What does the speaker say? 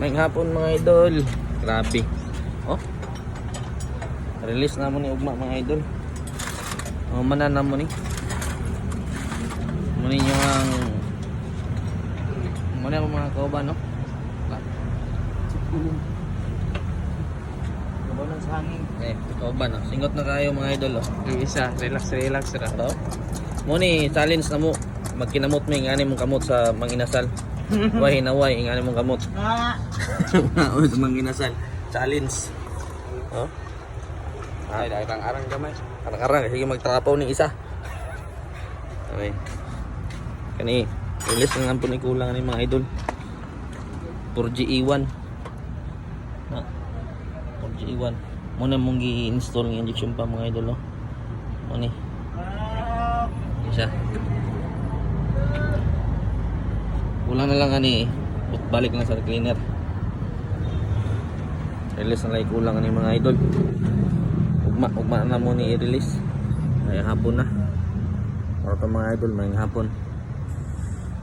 May hapon mga idol. Grabe. Oh. Release na mo ni ugma mga idol. Manan na mo ni. Muni nyo ang muna ang mga kauban, no? Kauban sa hangin. Kauban, no? Singot na kayo mga idol, oh. Yung isa, relax ra. Ito. Muni, challenge na mo. Magkinamot mo yung mong kamot sa manginasal. Way na way, yung mong kamot. O, sa manginasal. Challenge. Oh. Ay, arang gamay. Karang-karang, sige magtrapaw ni isa. Okay. Kani, release na lang po ni kulang ni mga idol. 4G-E1. Na. 4G-E1. Muna mong i-install ng injection pa mga idol, no? Muna. Isa. Kulang na lang ani, balik na sa cleaner. Release na lang kulang ni mga idol. Ugma na mo ni i-release. Ay hapon na. Para mga idol, may hapon.